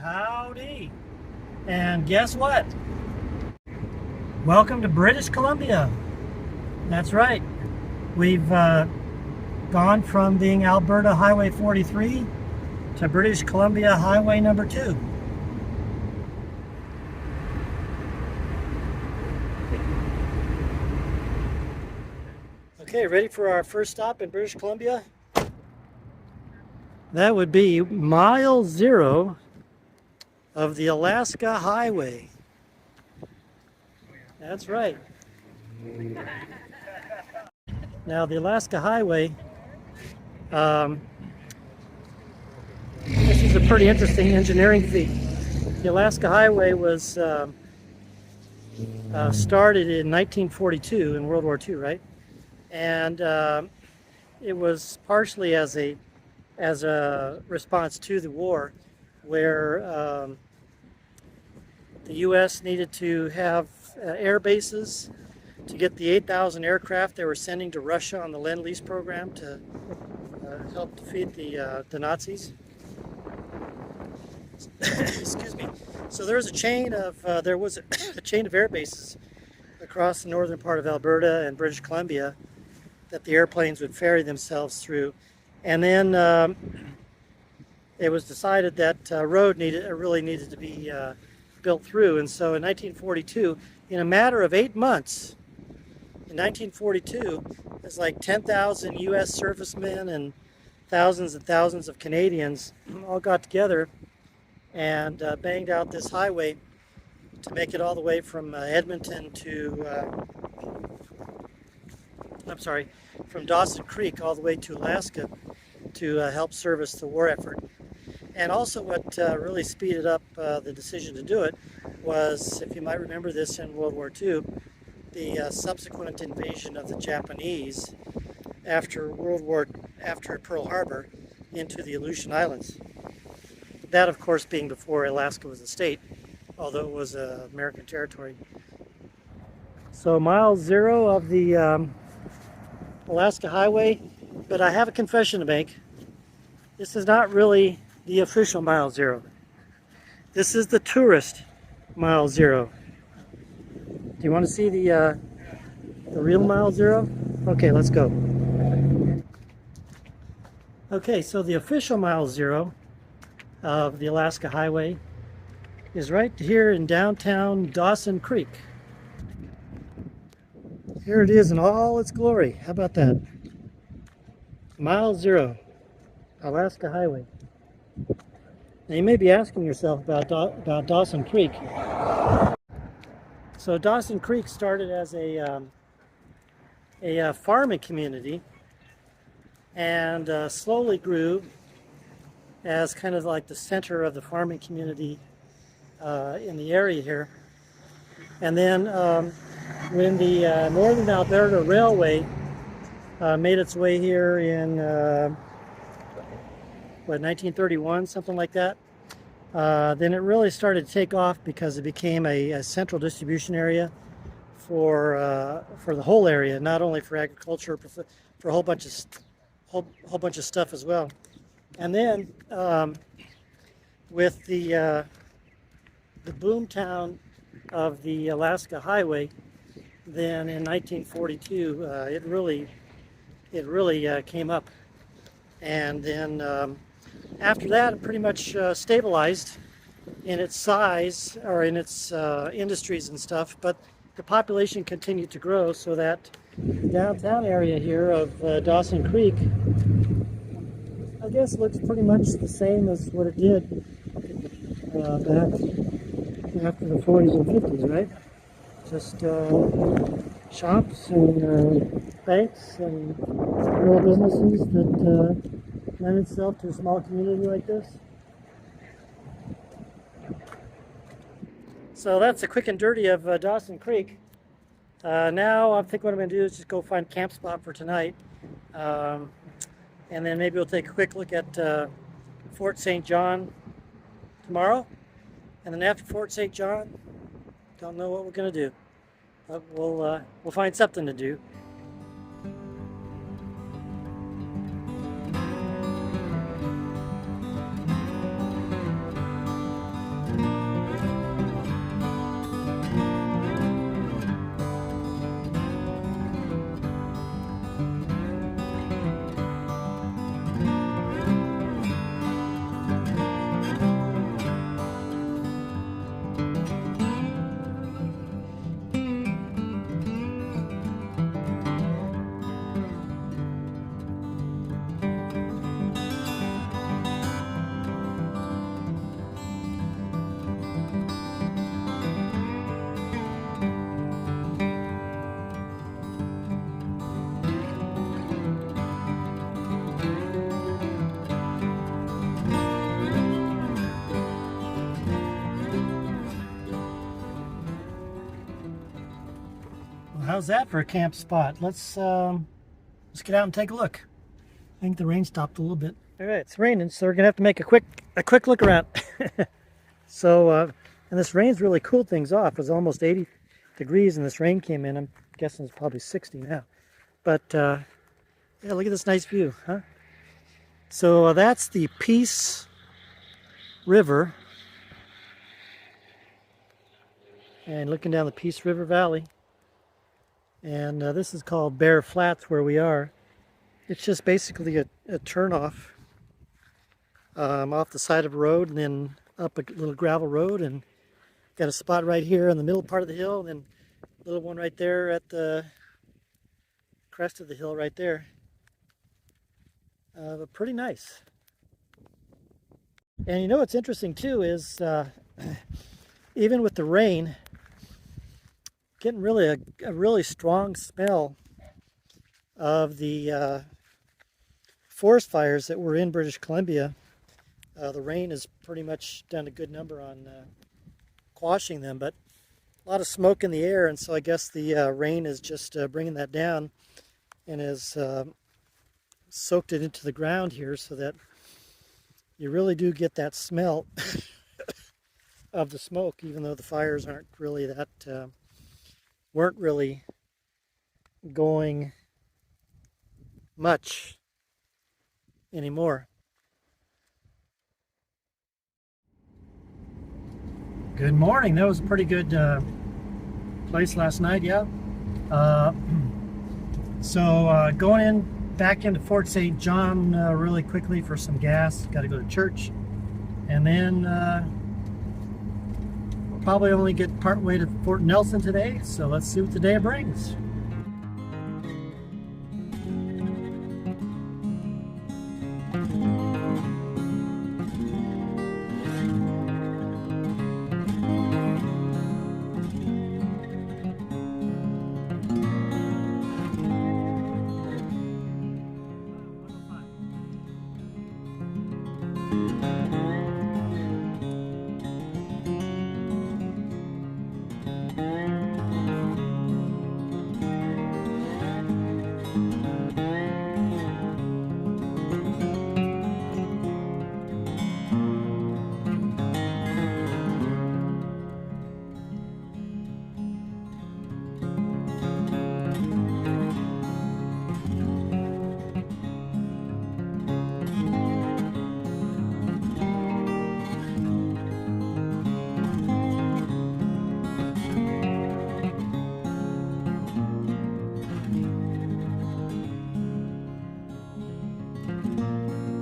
Howdy. And guess what? Welcome to British Columbia. That's right. We've gone from being Alberta Highway 43 to British Columbia Highway number 2. Okay, ready for our first stop in British Columbia? That would be mile 0 of the Alaska Highway. That's right. Now the Alaska Highway, this is a pretty interesting engineering feat. The Alaska Highway was started in 1942 in World War II, right? And it was partially as a response to the war, where the U.S. needed to have air bases to get the 8,000 aircraft they were sending to Russia on the Lend-Lease program to help defeat the Nazis. Excuse me. So there was a chain of air bases across the northern part of Alberta and British Columbia that the airplanes would ferry themselves through, and then it was decided that road really needed to be built through. And so in 1942, in a matter of 8 months, in 1942, it's like 10,000 U.S. servicemen and thousands of Canadians all got together and banged out this highway to make it all the way from Edmonton to, from Dawson Creek all the way to Alaska to help service the war effort. And also what really speeded up the decision to do it was, if you might remember this in World War II, the subsequent invasion of the Japanese after Pearl Harbor into the Aleutian Islands. That, of course, being before Alaska was a state, although it was American territory. So mile 0 of the Alaska Highway, but I have a confession to make. This is not really the official mile 0. This is the tourist mile 0. Do you want to see the real mile 0? Okay, let's go. Okay, so the official mile 0 of the Alaska Highway is right here in downtown Dawson Creek. Here it is in all its glory. How about that? Mile 0, Alaska Highway. Now you may be asking yourself about Dawson Creek. So Dawson Creek started as a farming community and slowly grew as kind of like the center of the farming community in the area here. And then when the Northern Alberta Railway made its way here in 1931, something like that, then it really started to take off because it became a central distribution area for the whole area, not only for agriculture, but for a whole bunch of stuff as well. And then with the boomtown of the Alaska Highway, then in 1942 it really came up, and then after that it pretty much stabilized in its size, or in its industries and stuff, but the population continued to grow, so that downtown area here of Dawson Creek, I guess, looks pretty much the same as what it did back after the 40s and 50s, right? Just shops and banks and little businesses that lend itself to a small community like this. So that's a quick and dirty of Dawson Creek. Now I think what I'm going to do is just go find a camp spot for tonight. And then maybe we'll take a quick look at Fort St. John tomorrow. And then after Fort St. John, don't know what we're going to do. But we'll find something to do. how's that for a camp spot? Let's get out and take a look. I think the rain stopped a little bit. All right, it's raining, so we're gonna have to make a quick look around. So, and this rain's really cooled things off. It was almost 80 degrees, and this rain came in. I'm guessing it's probably 60 now. But yeah, look at this nice view, huh? So that's the Peace River, and looking down the Peace River Valley. And this is called Bear Flats, where we are. It's just basically a turnoff off the side of a road, and then up a little gravel road, and got a spot right here in the middle part of the hill, and then a little one right there at the crest of the hill right there. But pretty nice. And you know what's interesting too is even with the rain, getting really a really strong smell of the forest fires that were in British Columbia. The rain has pretty much done a good number on quashing them, but a lot of smoke in the air, and so I guess the rain is just bringing that down and has soaked it into the ground here, so that you really do get that smell of the smoke, even though the fires aren't really that weren't really going much anymore. Good morning. That was a pretty good place last night, yeah. So going in back into Fort St. John really quickly for some gas. Got to go to church, and then we'll probably only get part way to Fort Nelson today. So let's see what the day brings.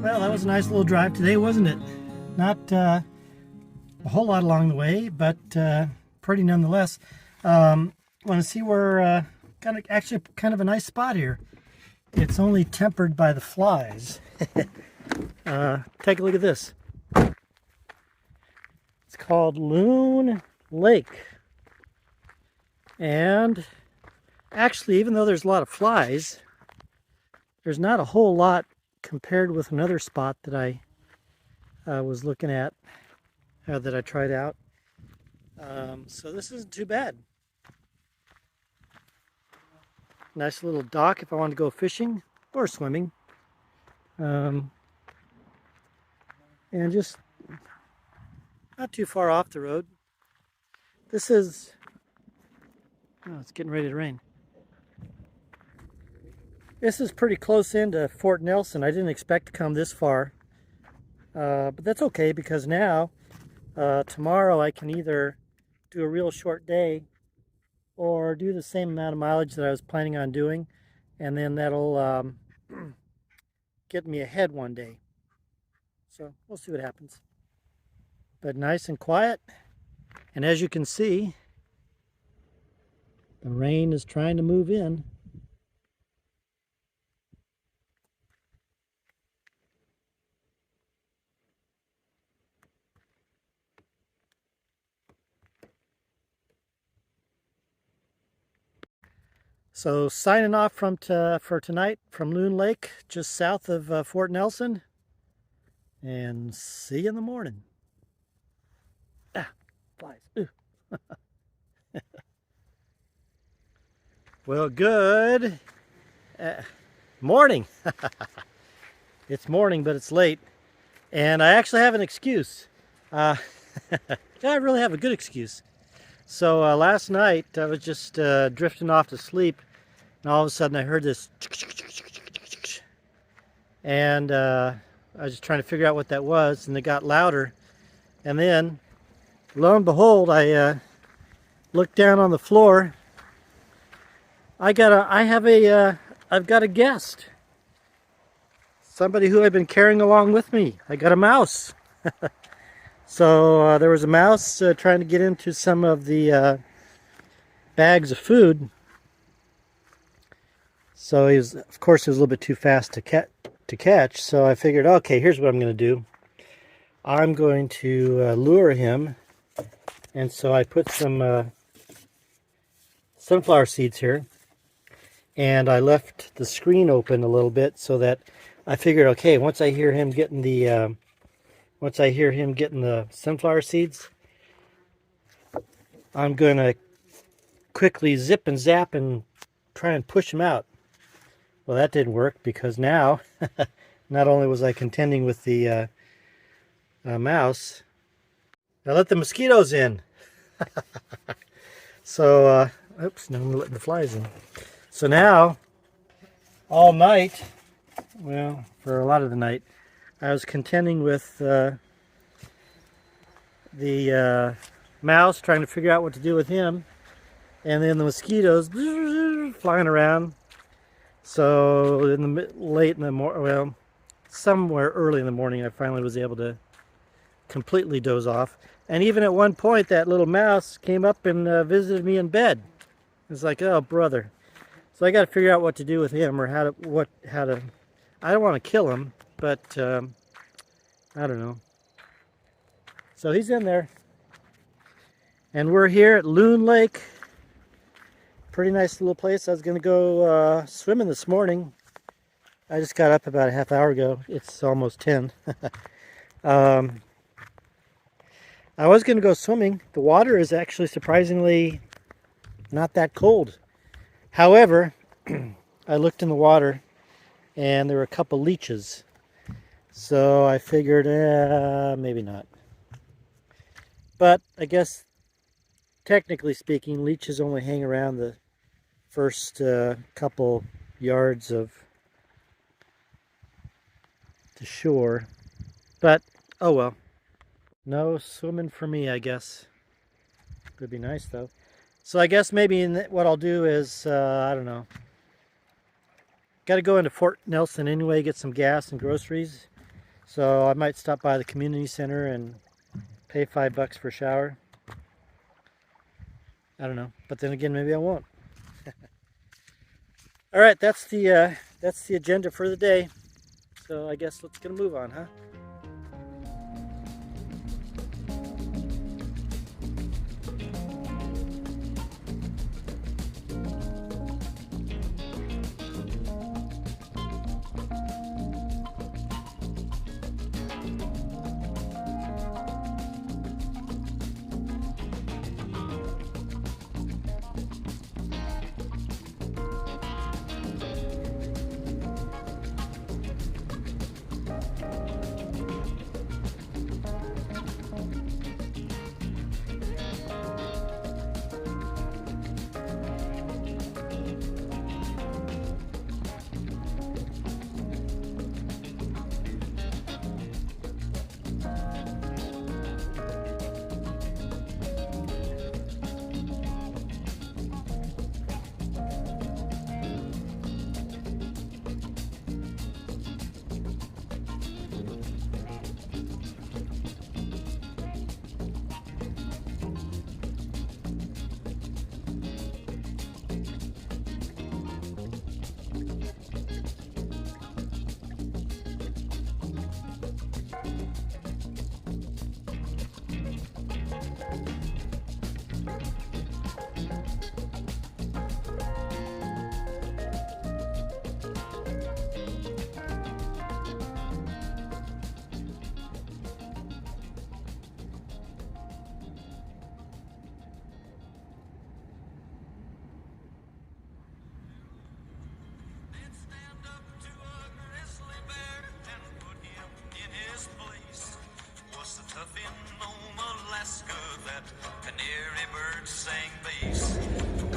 Well, that was a nice little drive today, wasn't it? Not a whole lot along the way, but pretty nonetheless. Want to see where actually kind of a nice spot here. It's only tempered by the flies. Take a look at this. It's called Loon Lake. And actually, even though there's a lot of flies, there's not a whole lot compared with another spot that I was looking at, that I tried out. So this isn't too bad. Nice little dock if I want to go fishing or swimming. And just not too far off the road. This is, oh, it's getting ready to rain. This is pretty close into Fort Nelson. I didn't expect to come this far, but that's okay, because now, tomorrow I can either do a real short day or do the same amount of mileage that I was planning on doing, and then that'll get me ahead one day. So we'll see what happens. But nice and quiet, and as you can see, the rain is trying to move in. So signing off for tonight from Loon Lake, just south of Fort Nelson, and see you in the morning. Ah, flies. Well, good morning. It's morning, but it's late. And I actually have an excuse. Yeah, I really have a good excuse. So last night I was just drifting off to sleep, and all of a sudden I heard this, and I was just trying to figure out what that was, and it got louder. And then, lo and behold, I looked down on the floor. I've got a guest. Somebody who I've been carrying along with me. I got a mouse. So there was a mouse trying to get into some of the bags of food. So of course, he was a little bit too fast to catch. So I figured, okay, here's what I'm going to do. I'm going to lure him. And so I put some sunflower seeds here. And I left the screen open a little bit so that I figured, okay, once I hear him getting the sunflower seeds, I'm gonna quickly zip and zap and try and push him out. Well, that didn't work because now, not only was I contending with the mouse, I let the mosquitoes in. So, oops, now I'm letting the flies in. So now, all night, well, for a lot of the night, I was contending with the mouse, trying to figure out what to do with him, and then the mosquitoes flying around. So late in the morning, well, somewhere early in the morning, I finally was able to completely doze off. And even at one point, that little mouse came up and visited me in bed. It's like, oh, brother. So I got to figure out what to do with him, or how to. I don't want to kill him, but I don't know. So he's in there, and we're here at Loon Lake. Pretty nice little place. I was going to go swimming this morning. I just got up about a half hour ago. It's almost 10. I was going to go swimming. The water is actually surprisingly not that cold. However, I looked in the water and there were a couple leeches. So I figured, maybe not. But I guess, technically speaking, leeches only hang around the first couple yards of the shore. But, oh well. No swimming for me, I guess. Could be nice, though. So I guess maybe what I'll do is, I don't know. Got to go into Fort Nelson anyway, get some gas and groceries. So I might stop by the community center and pay $5 for a shower. I don't know, but then again, maybe I won't. All right, that's the agenda for the day. So I guess let's get a move on, huh?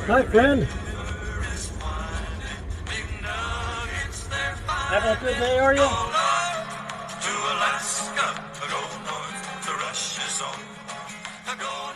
Hi, friend. Having a good day, are you? To Alaska, go north, the rush is on.